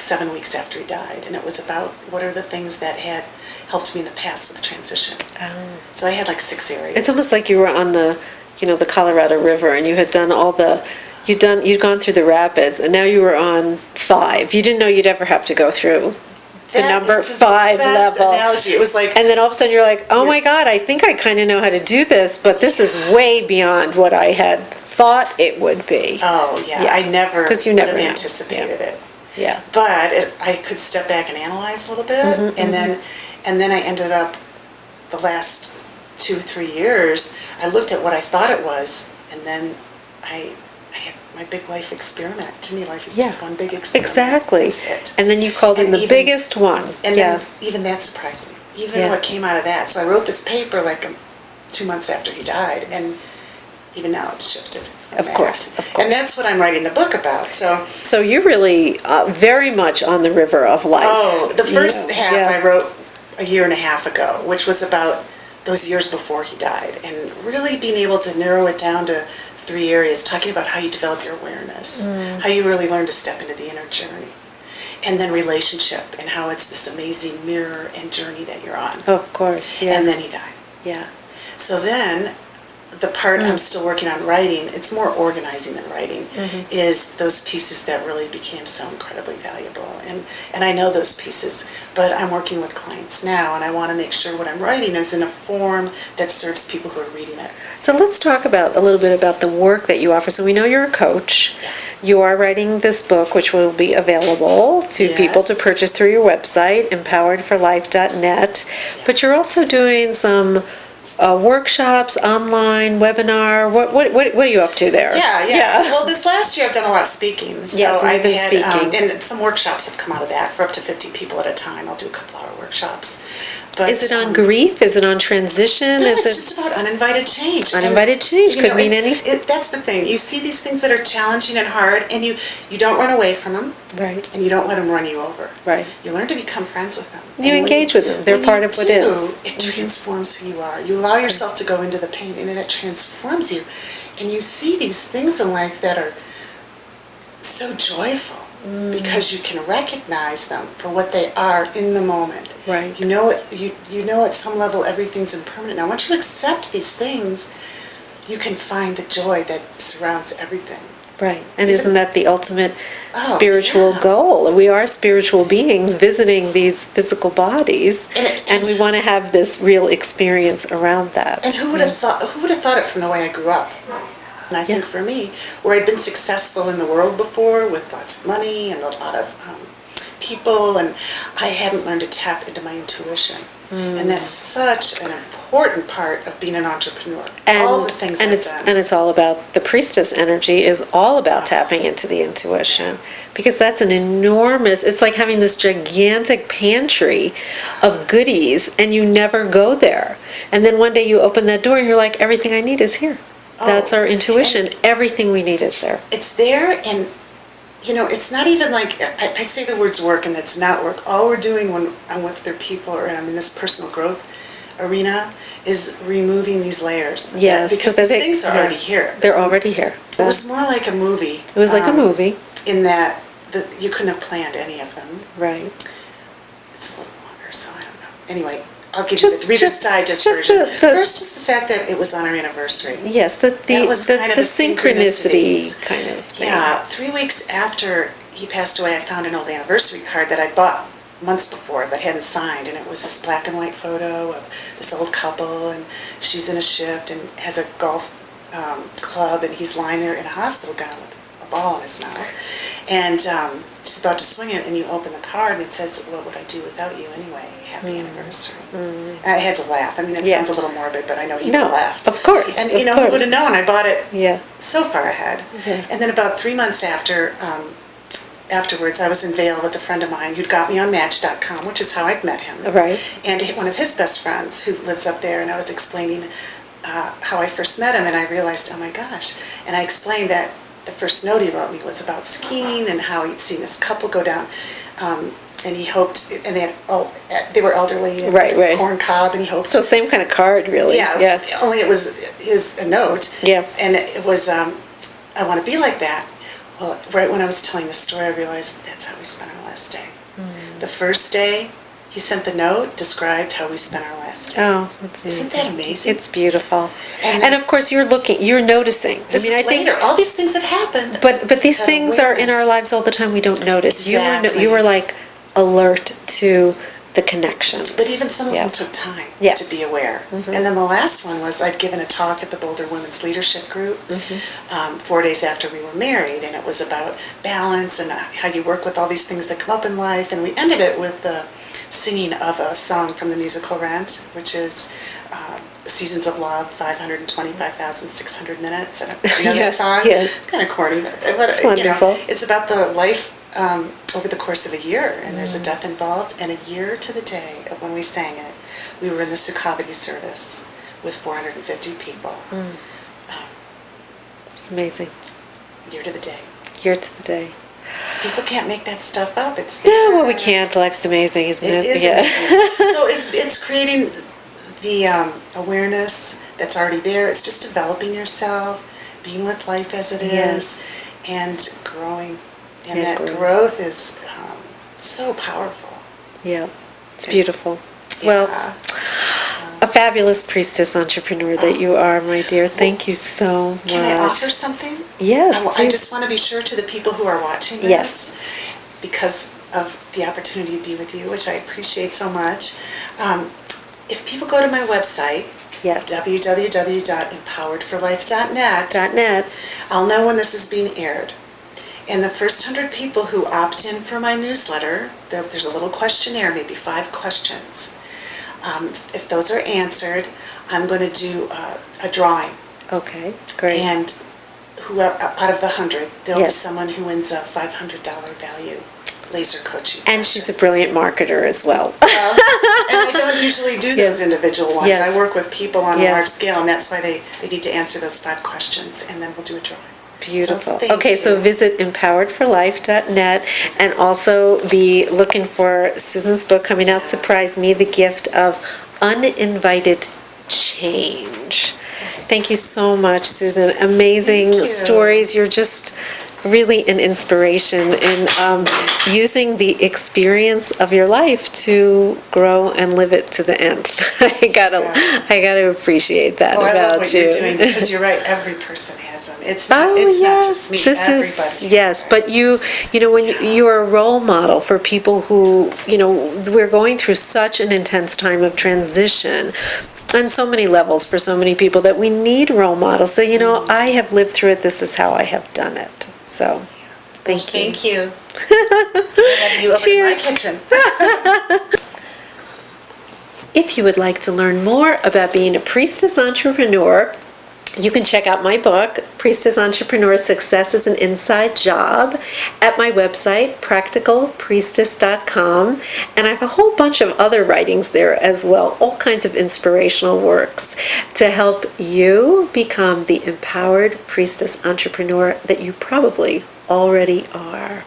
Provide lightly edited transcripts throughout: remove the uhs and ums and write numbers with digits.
7 weeks after he died, and it was about what are the things that had helped me in the past with transition. So I had like 6 areas. It's almost like you were on the Colorado River, and you had done you'd gone through the rapids, and now you were on 5. You didn't know you'd ever have to go through the number 5 level. Analogy. It was like, and then all of a sudden you're like, oh my God, I think I kind of know how to do this, but this is way beyond what I had thought it would be. Oh yeah, I never would have know. anticipated it. Yeah. But I could step back and analyze a little bit, and then I ended up the last 2-3 years. I looked at what I thought it was, and then I had my big life experiment. To me, life is just one big experiment. Exactly. That's it. And then you called it the biggest one. And then even that surprised me. Even what came out of that. So I wrote this paper like 2 months after he died, and even now it's shifted. Of course. And that's what I'm writing the book about. So you're really very much on the river of life. Oh, the first half I wrote a year and a half ago, which was about those years before he died, and really being able to narrow it down to 3 areas, talking about how you develop your awareness, how you really learn to step into the inner journey, and then relationship, and how it's this amazing mirror and journey that you're on. Of course, yeah. And then he died. Yeah. So then the part I'm still working on writing, it's more organizing than writing, is those pieces that really became so incredibly valuable. And I know those pieces, but I'm working with clients now, and I want to make sure what I'm writing is in a form that serves people who are reading it. So let's talk a little bit about the work that you offer. So we know you're a coach. Yeah. You are writing this book, which will be available to people to purchase through your website, empoweredforlife.net. Yeah. But you're also doing some workshops, online, webinar. What are you up to there? Yeah. Well, this last year I've done a lot of speaking. So yes, I've been had, speaking. and some workshops have come out of that for up to 50 people at a time. I'll do a couple-hour workshops. But, is it on grief? Is it on transition? No, is it's just about uninvited change. Uninvited change could mean anything. That's the thing. You see these things that are challenging and hard, and you don't run away from them. Right. And you don't let them run you over. Right. You learn to become friends with them. You engage with them. They're part of what is. It transforms who you are. You allow yourself to go into the pain, and then it transforms you. And you see these things in life that are so joyful because you can recognize them for what they are in the moment. Right. You know at some level everything's impermanent. Now, once you accept these things, you can find the joy that surrounds everything. Right. And isn't that the ultimate spiritual goal? We are spiritual beings visiting these physical bodies, and we want to have this real experience around that. And who would have thought it from the way I grew up? And I think for me, where I'd been successful in the world before with lots of money and a lot of people, and I hadn't learned to tap into my intuition. And that's such an important part of being an entrepreneur. All the things I've done. And it's all about, the priestess energy is all about tapping into the intuition, because that's an enormous, it's like having this gigantic pantry of goodies, and you never go there. And then one day you open that door and you're like, everything I need is here. That's our intuition. Everything we need is there. It's there, and it's not even like, I say the words work, and that's not work. All we're doing when I'm with other people or I'm in this personal growth arena is removing these layers. Yes. Because these things are already here. They're already here. It was more like a movie. It was like a movie. In that you couldn't have planned any of them. Right. It's a little longer, so I don't know. Anyway, I'll give you the Reader's Digest version. First, just the fact that it was on our anniversary. Yes, the synchronicity kind of thing. Yeah, 3 weeks after he passed away, I found an old anniversary card that I bought months before but hadn't signed, and it was this black and white photo of this old couple, and she's in a shift and has a golf club, and he's lying there in a hospital gown with a ball in his mouth, and she's about to swing it, and you open the card and it says, "What would I do without you anyway? Happy anniversary." And I had to laugh. I mean, it sounds a little morbid, but I know he laughed. Of course. And who would have known? I bought it so far ahead. And then about 3 months afterwards, I was in Vail with a friend of mine who'd got me on Match.com, which is how I'd met him. Right. And one of his best friends who lives up there, and I was explaining how I first met him, and I realized, oh my gosh. And I explained that the first note he wrote me was about skiing and how he'd seen this couple go down, and he hoped, and they were elderly and corn cob, and he hoped. So same kind of card, really. Yeah. Only it was a note. Yeah. And it was, I want to be like that. Well, right when I was telling the story, I realized that's how we spent our last day. The first day, he sent the note, described how we spent our last day. Oh, that's amazing. Isn't that amazing? It's beautiful. And And of course, you're noticing. This is later. All these things have happened. But these That things are in our awareness. lives all the time. We don't notice. Exactly. You were like alert to the connections. But even some of Yeah. them took time Yes. to be aware. And then the last one was I'd given a talk at the Boulder Women's Leadership Group 4 days after we were married, and it was about balance and how you work with all these things that come up in life. And we ended it with the singing of a song from the musical Rent, which is Seasons of Love, 525,600 minutes. And you know Yes, that song? yes. Kind of corny, but It's wonderful. it's about the life over the course of a year, and there's a death involved. And a year to the day of when we sang it, we were in the Sukhavati service with 450 people. It's amazing. Year to the day. Year to the day. People can't make that stuff up. It's Yeah, there. well, we can't. Life's amazing, isn't it? It is Yeah. amazing. So it's creating the awareness that's already there. It's just developing yourself, being with life as it is, Yes. and growing. And And that growing. growth is so powerful. Yeah. It's beautiful. Well, Yeah. a fabulous priestess entrepreneur that you are, my dear. Thank you so much. Can I offer something? Yes, I please. just want to be sure to the people who are watching this, Yes. because of the opportunity to be with you, which I appreciate so much. If people go to my website, Yes. www.empoweredforlife.net, .net. I'll know when this is being aired. And the first 100 people who opt in for my newsletter, there's a little questionnaire, maybe 5 questions. If those are answered, I'm going to do a drawing. Okay, great. And out of the 100, there'll Yes. be someone who wins a $500 value laser coaching And session. she's a brilliant marketer as well. And I don't usually do those individual ones. Yes. I work with people on Yes. a large scale, and that's why they need to answer those 5 questions, and then we'll do a drawing. Beautiful. So thank Okay, so you. visit empoweredforlife.net and also be looking for Susan's book coming out, Surprise Me, The Gift of Uninvited Change. Thank you so much, Susan. Amazing Thank you. stories. You're just really an inspiration in using the experience of your life to grow and live it to the nth. I gotta appreciate that Oh, I about love what you. you're doing, because you're right, every person has them. It's Oh, not just me, This everybody is, has yes, them. but you know, when you're a role model for people who, we're going through such an intense time of transition on so many levels for so many people that we need role models. So, I have lived through it. This is how I have done it. So, thank you. Thank you. I'll have you over Cheers. in my kitchen. If you would like to learn more about being a priestess entrepreneur, you can check out my book, Priestess Entrepreneur Success is an Inside Job, at my website, practicalpriestess.com. And I have a whole bunch of other writings there as well, all kinds of inspirational works to help you become the empowered priestess entrepreneur that you probably already are.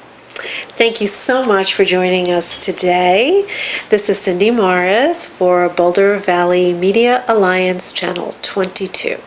Thank you so much for joining us today. This is Cindy Morris for Boulder Valley Media Alliance Channel 22.